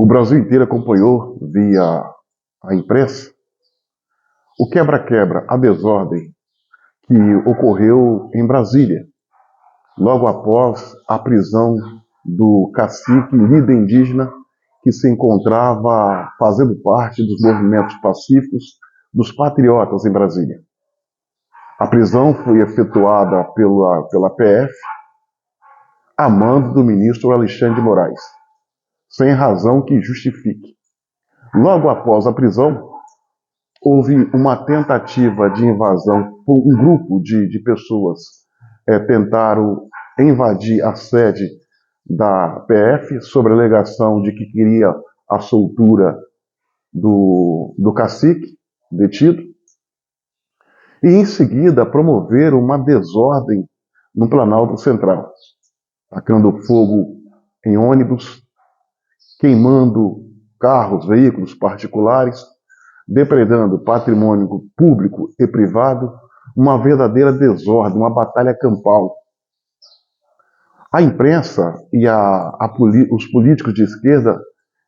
O Brasil inteiro acompanhou via a imprensa o quebra-quebra, a desordem que ocorreu em Brasília, logo após a prisão do cacique líder indígena que se encontrava fazendo parte dos movimentos pacíficos dos patriotas em Brasília. A prisão foi efetuada pela PF, a mando do ministro Alexandre de Moraes, sem razão que justifique. Logo após a prisão, houve uma tentativa de invasão. Um grupo de pessoas tentaram invadir a sede da PF sob a alegação de que queria a soltura do cacique detido. E em seguida promoveram uma desordem no Planalto Central, tacando fogo em ônibus, queimando carros, veículos particulares, depredando patrimônio público e privado, uma verdadeira desordem, uma batalha campal. A imprensa e os políticos de esquerda,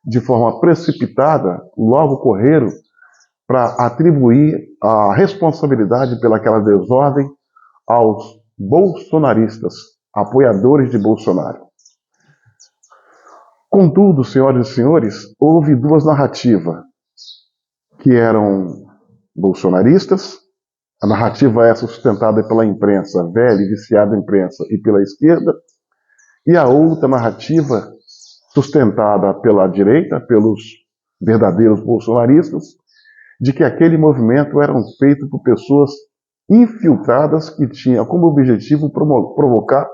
de forma precipitada, logo correram para atribuir a responsabilidade pelaquela desordem aos bolsonaristas, apoiadores de Bolsonaro. Contudo, senhoras e senhores, houve duas narrativas que eram bolsonaristas. A narrativa essa sustentada pela imprensa, velha e viciada imprensa, e pela esquerda. E a outra narrativa sustentada pela direita, pelos verdadeiros bolsonaristas, de que aquele movimento era feito por pessoas infiltradas que tinham como objetivo provocar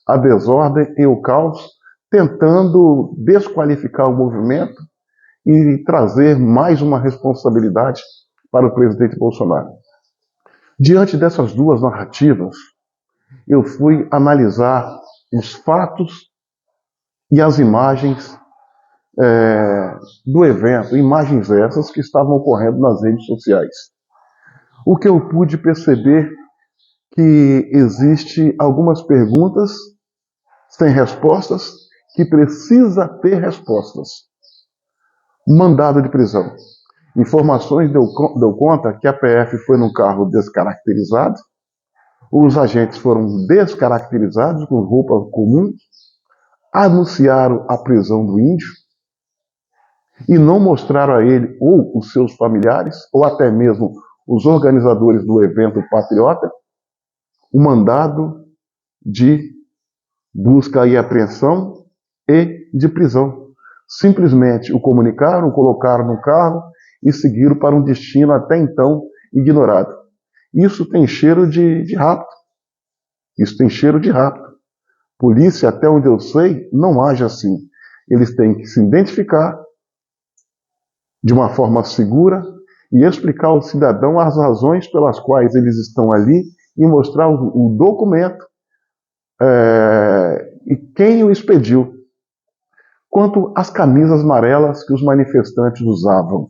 a desordem e o caos, tentando desqualificar o movimento e trazer mais uma responsabilidade para o presidente Bolsonaro. Diante dessas duas narrativas, eu fui analisar os fatos e as imagens do evento, imagens essas que estavam ocorrendo nas redes sociais. O que eu pude perceber que existe algumas perguntas sem respostas que precisa ter respostas. Mandado de prisão. Informações deu conta que a PF foi num carro descaracterizado, os agentes foram descaracterizados com roupa comum, anunciaram a prisão do índio e não mostraram a ele ou os seus familiares, ou até mesmo os organizadores do evento patriota, o mandado de busca e apreensão e de prisão. Simplesmente o comunicaram, o colocaram no carro e seguiram para um destino até então ignorado. Isso tem cheiro de rapto. Isso tem cheiro de rapto. Polícia, até onde eu sei, não age assim. Eles têm que se identificar de uma forma segura e explicar ao cidadão as razões pelas quais eles estão ali e mostrar o documento e quem o expediu. Quanto às camisas amarelas que os manifestantes usavam.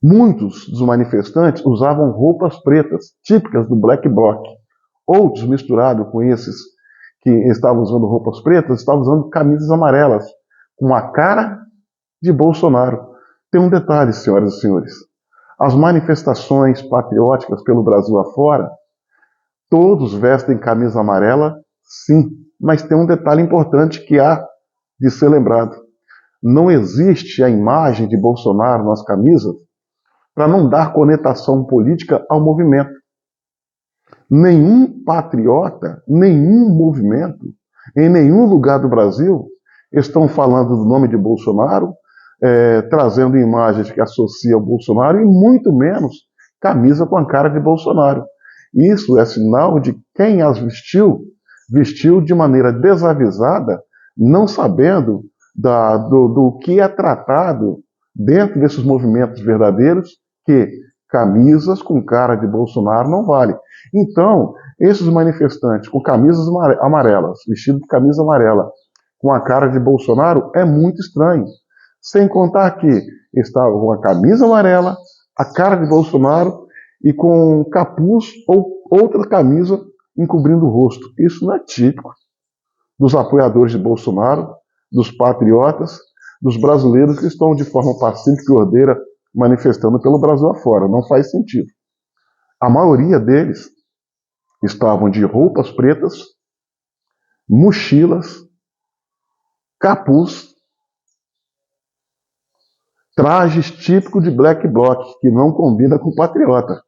Muitos dos manifestantes usavam roupas pretas, típicas do Black Bloc. Outros, misturados com esses que estavam usando roupas pretas, estavam usando camisas amarelas, com a cara de Bolsonaro. Tem um detalhe, senhoras e senhores. As manifestações patrióticas pelo Brasil afora, todos vestem camisa amarela, sim. Mas tem um detalhe importante que há de ser lembrado. Não existe a imagem de Bolsonaro nas camisas para não dar conotação política ao movimento. Nenhum patriota, nenhum movimento, em nenhum lugar do Brasil, estão falando do nome de Bolsonaro, trazendo imagens que associam Bolsonaro, e muito menos camisa com a cara de Bolsonaro. Isso é sinal de quem as vestiu de maneira desavisada, não sabendo do que é tratado dentro desses movimentos verdadeiros, que camisas com cara de Bolsonaro não vale. Então, esses manifestantes com camisas amarelas, vestidos de camisa amarela, com a cara de Bolsonaro, é muito estranho. Sem contar que está com a camisa amarela, a cara de Bolsonaro e com capuz ou outra camisa encobrindo o rosto. Isso não é típico dos apoiadores de Bolsonaro, dos patriotas, dos brasileiros que estão de forma pacífica e ordeira manifestando pelo Brasil afora. Não faz sentido. A maioria deles estavam de roupas pretas, mochilas, capuz, trajes típicos de black bloc, que não combina com patriota.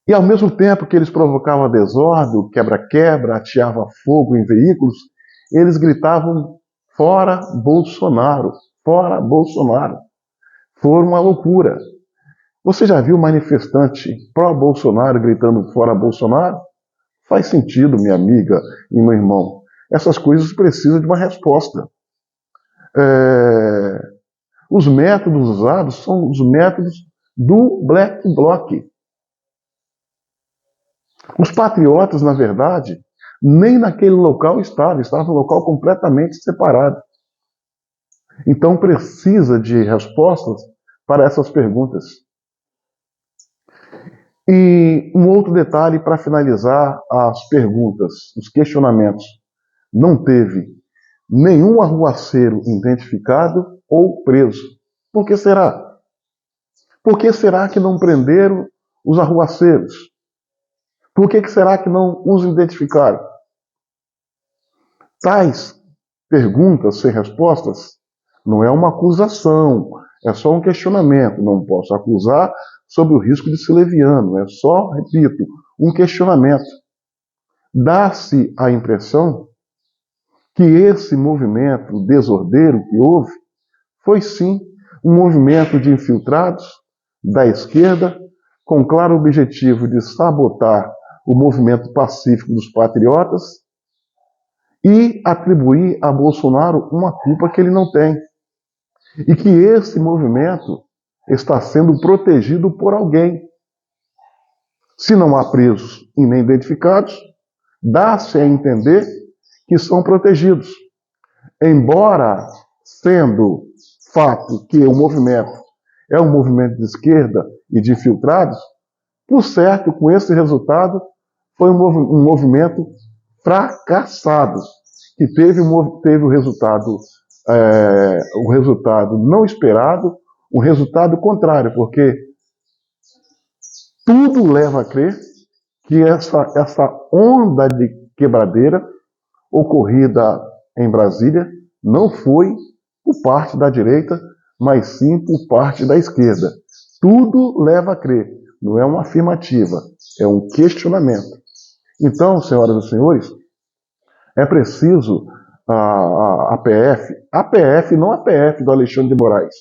E ao mesmo tempo que eles provocavam desordem, quebra-quebra, ateavam fogo em veículos, eles gritavam: fora Bolsonaro, fora Bolsonaro. Foi uma loucura. Você já viu manifestante pró-Bolsonaro gritando fora Bolsonaro? Faz sentido, minha amiga e meu irmão. Essas coisas precisam de uma resposta. Os métodos usados são os métodos do Black Bloc. Os patriotas, na verdade, nem naquele local estavam em um local completamente separado. Então precisa de respostas para essas perguntas. E um outro detalhe para finalizar as perguntas, os questionamentos. Não teve nenhum arruaceiro identificado ou preso. Por que será? Por que será que não prenderam os arruaceiros? Por que será que não os identificaram? Tais perguntas sem respostas não é uma acusação, é só um questionamento. Não posso acusar sob o risco de ser leviano, é só, repito, um questionamento. Dá-se a impressão que esse movimento desordeiro que houve foi sim um movimento de infiltrados da esquerda com claro objetivo de sabotar o movimento pacífico dos patriotas e atribuir a Bolsonaro uma culpa que ele não tem. E que esse movimento está sendo protegido por alguém. Se não há presos e nem identificados, dá-se a entender que são protegidos. Embora sendo fato que o movimento é um movimento de esquerda e de infiltrados, por certo, com esse resultado, foi um movimento fracassado, que teve o resultado não esperado, um resultado contrário, porque tudo leva a crer que essa onda de quebradeira ocorrida em Brasília não foi por parte da direita, mas sim por parte da esquerda. Tudo leva a crer, não é uma afirmativa, é um questionamento. Então, senhoras e senhores, é preciso a PF, não a PF do Alexandre de Moraes,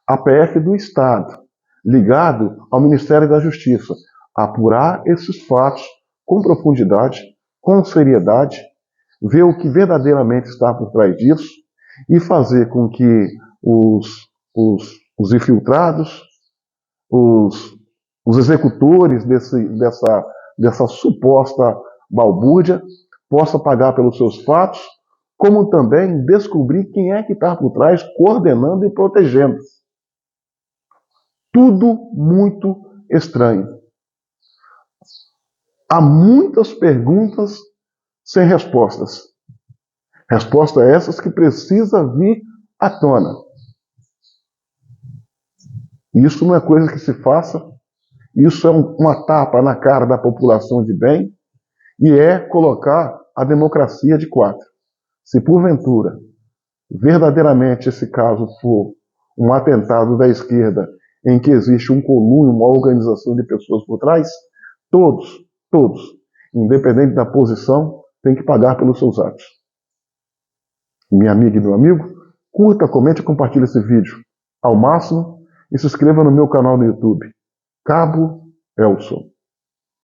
a PF do Estado, ligado ao Ministério da Justiça, apurar esses fatos com profundidade, com seriedade, ver o que verdadeiramente está por trás disso e fazer com que os infiltrados, os executores dessa suposta balbúrdia possam pagar pelos seus fatos, como também descobrir quem é que está por trás, coordenando e protegendo. Tudo muito estranho. Há muitas perguntas sem respostas. Respostas essas que precisa vir à tona. Isso não é coisa que se faça, isso é uma tapa na cara da população de bem e é colocar a democracia de quatro. Se porventura, verdadeiramente esse caso for um atentado da esquerda em que existe um conluio, uma organização de pessoas por trás, todos, independente da posição, têm que pagar pelos seus atos. Minha amiga e meu amigo, curta, comente e compartilhe esse vídeo ao máximo e se inscreva no meu canal no YouTube, Cabo Elson.